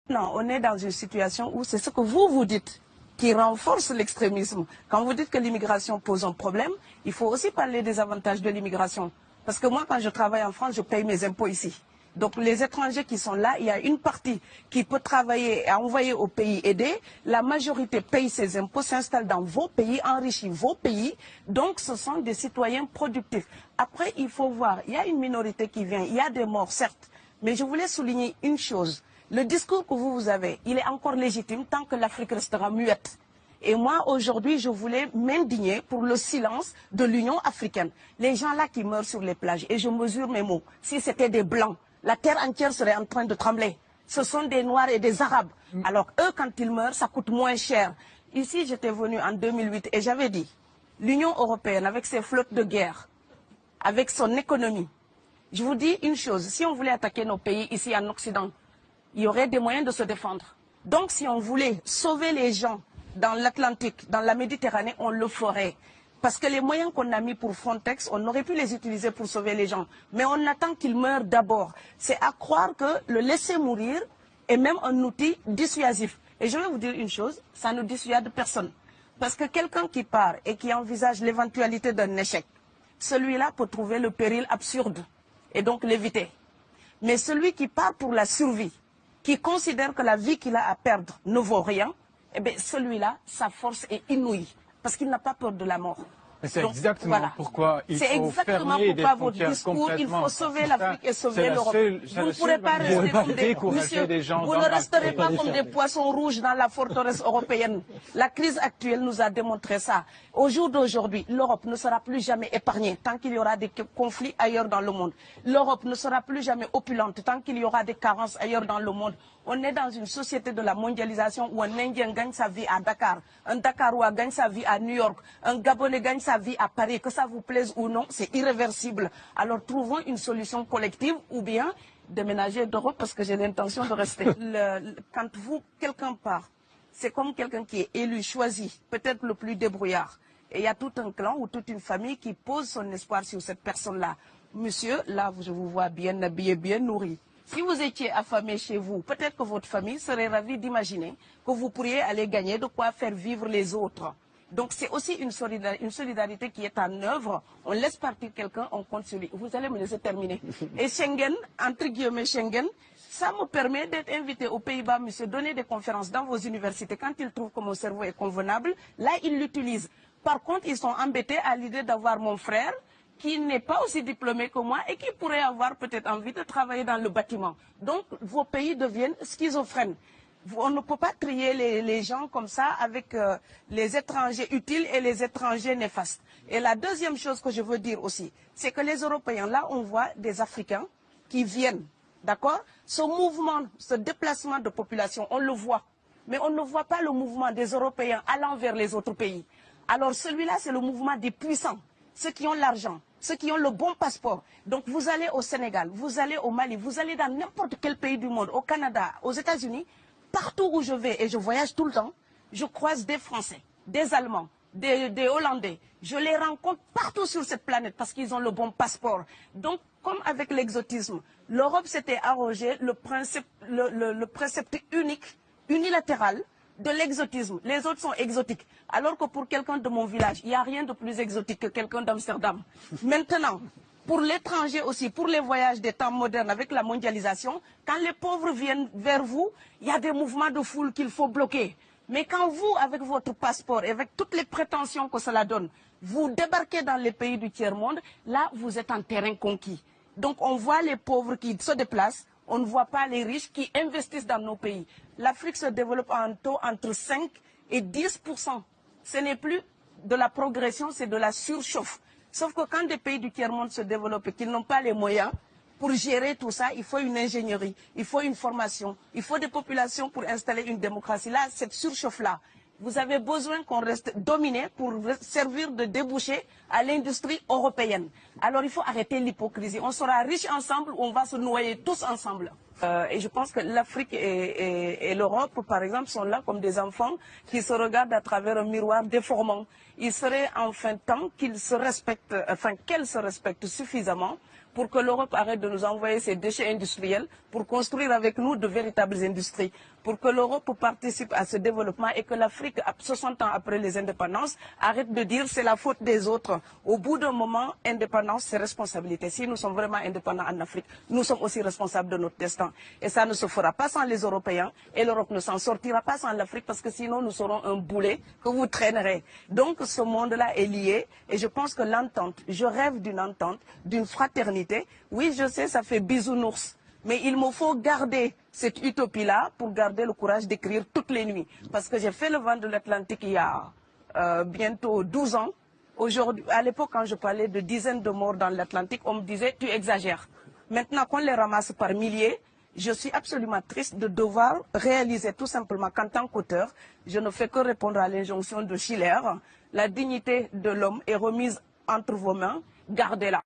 Non, on est dans une situation où c'est ce que vous dites qui renforce l'extrémisme. Quand vous dites que l'immigration pose un problème, il faut aussi parler des avantages de l'immigration. Parce que moi, quand je travaille en France, je paye mes impôts ici. Donc les étrangers qui sont là, il y a une partie qui peut travailler et envoyer au pays aidé. La majorité paye ses impôts, s'installe dans vos pays, enrichit vos pays. Donc ce sont des citoyens productifs. Après, il faut voir, il y a une minorité qui vient, il y a des morts, certes. Mais je voulais souligner une chose. Le discours que vous avez, il est encore légitime tant que l'Afrique restera muette. Et moi, aujourd'hui, je voulais m'indigner pour le silence de l'Union africaine. Les gens là qui meurent sur les plages, et je mesure mes mots, si c'était des Blancs, la terre entière serait en train de trembler. Ce sont des Noirs et des Arabes. Alors eux, quand ils meurent, ça coûte moins cher. Ici, j'étais venu en 2008 et j'avais dit, l'Union européenne, avec ses flottes de guerre, avec son économie, je vous dis une chose, si on voulait attaquer nos pays ici en Occident, il y aurait des moyens de se défendre. Donc si on voulait sauver les gens dans l'Atlantique, dans la Méditerranée, on le ferait. Parce que les moyens qu'on a mis pour Frontex, on aurait pu les utiliser pour sauver les gens. Mais on attend qu'ils meurent d'abord. C'est à croire que le laisser mourir est même un outil dissuasif. Et je vais vous dire une chose, ça ne dissuade personne. Parce que quelqu'un qui part et qui envisage l'éventualité d'un échec, celui-là peut trouver le péril absurde et donc l'éviter. Mais celui qui part pour la survie, qui considère que la vie qu'il a à perdre ne vaut rien, eh bien celui-là, sa force est inouïe, parce qu'il n'a pas peur de la mort. C'est exactement pourquoi il faut fermer des frontières complètement. Il faut sauver l'Afrique et sauver l'Europe. Vous ne pourrez pas rester comme vous ne resterez pas comme des poissons rouges dans la forteresse européenne. La crise actuelle nous a démontré ça. Au jour d'aujourd'hui, l'Europe ne sera plus jamais épargnée tant qu'il y aura des conflits ailleurs dans le monde. L'Europe ne sera plus jamais opulente tant qu'il y aura des carences ailleurs dans le monde. On est dans une société de la mondialisation où un Indien gagne sa vie à Dakar, un Dakarois gagne sa vie à New York, un Gabonais gagne sa vie à Paris. Que ça vous plaise ou non, c'est irréversible. Alors trouvons une solution collective ou bien déménager d'Europe parce que j'ai l'intention de rester. Quand quelqu'un part, c'est comme quelqu'un qui est élu, choisi, peut-être le plus débrouillard. Et il y a tout un clan ou toute une famille qui pose son espoir sur cette personne-là. Monsieur, là, je vous vois bien habillé, bien nourri. Si vous étiez affamé chez vous, peut-être que votre famille serait ravie d'imaginer que vous pourriez aller gagner de quoi faire vivre les autres. Donc c'est aussi une solidarité qui est en œuvre. On laisse partir quelqu'un, on compte sur lui. Vous allez me laisser terminer. Et Schengen, entre guillemets Schengen, ça me permet d'être invité aux Pays-Bas, monsieur, donner des conférences dans vos universités. Quand ils trouvent que mon cerveau est convenable, là, ils l'utilisent. Par contre, ils sont embêtés à l'idée d'avoir mon frère, qui n'est pas aussi diplômé que moi et qui pourrait avoir peut-être envie de travailler dans le bâtiment. Donc, vos pays deviennent schizophrènes. On ne peut pas trier les gens comme ça avec les étrangers utiles et les étrangers néfastes. Et la deuxième chose que je veux dire aussi, c'est que les Européens, là, on voit des Africains qui viennent, d'accord? Ce mouvement, ce déplacement de population, on le voit. Mais on ne voit pas le mouvement des Européens allant vers les autres pays. Alors celui-là, c'est le mouvement des puissants, ceux qui ont l'argent, ceux qui ont le bon passeport. Donc vous allez au Sénégal, vous allez au Mali, vous allez dans n'importe quel pays du monde, au Canada, aux États-Unis, partout où je vais, et je voyage tout le temps, je croise des Français, des Allemands, des Hollandais. Je les rencontre partout sur cette planète parce qu'ils ont le bon passeport. Donc, comme avec l'exotisme, l'Europe s'était arrogé le précepte unique, unilatéral, de l'exotisme. Les autres sont exotiques. Alors que pour quelqu'un de mon village, il n'y a rien de plus exotique que quelqu'un d'Amsterdam. Maintenant, pour l'étranger aussi, pour les voyages des temps modernes avec la mondialisation, quand les pauvres viennent vers vous, il y a des mouvements de foule qu'il faut bloquer. Mais quand vous, avec votre passeport et avec toutes les prétentions que cela donne, vous débarquez dans les pays du tiers-monde, là, vous êtes en terrain conquis. Donc, on voit les pauvres qui se déplacent, on ne voit pas les riches qui investissent dans nos pays. L'Afrique se développe en taux entre 5 et 10%. Ce n'est plus de la progression, c'est de la surchauffe. Sauf que quand des pays du tiers-monde se développent et qu'ils n'ont pas les moyens, pour gérer tout ça, il faut une ingénierie, il faut une formation, il faut des populations pour installer une démocratie. Là, cette surchauffe-là, vous avez besoin qu'on reste dominé pour servir de débouché à l'industrie européenne. Alors il faut arrêter l'hypocrisie. On sera riches ensemble ou on va se noyer tous ensemble. Et je pense que l'Afrique et l'Europe, par exemple, sont là comme des enfants qui se regardent à travers un miroir déformant. Il serait enfin temps qu'ils se respectent, enfin qu'elles se respectent suffisamment pour que l'Europe arrête de nous envoyer ses déchets industriels pour construire avec nous de véritables industries, pour que l'Europe participe à ce développement et que l'Afrique, 60 ans après les indépendances, arrête de dire c'est la faute des autres. Au bout d'un moment, indépendance, c'est responsabilité. Si nous sommes vraiment indépendants en Afrique, nous sommes aussi responsables de notre destin. Et ça ne se fera pas sans les Européens et l'Europe ne s'en sortira pas sans l'Afrique parce que sinon nous serons un boulet que vous traînerez. Donc ce monde-là est lié et je pense que l'entente, je rêve d'une entente, d'une fraternité. Oui, je sais, ça fait bisounours. Mais il me faut garder cette utopie-là pour garder le courage d'écrire toutes les nuits. Parce que j'ai fait le vent de l'Atlantique il y a bientôt 12 ans. Aujourd'hui, à l'époque, quand je parlais de dizaines de morts dans l'Atlantique, on me disait « tu exagères ». Maintenant qu'on les ramasse par milliers, je suis absolument triste de devoir réaliser tout simplement qu'en tant qu'auteur, je ne fais que répondre à l'injonction de Schiller. La dignité de l'homme est remise entre vos mains, gardez-la.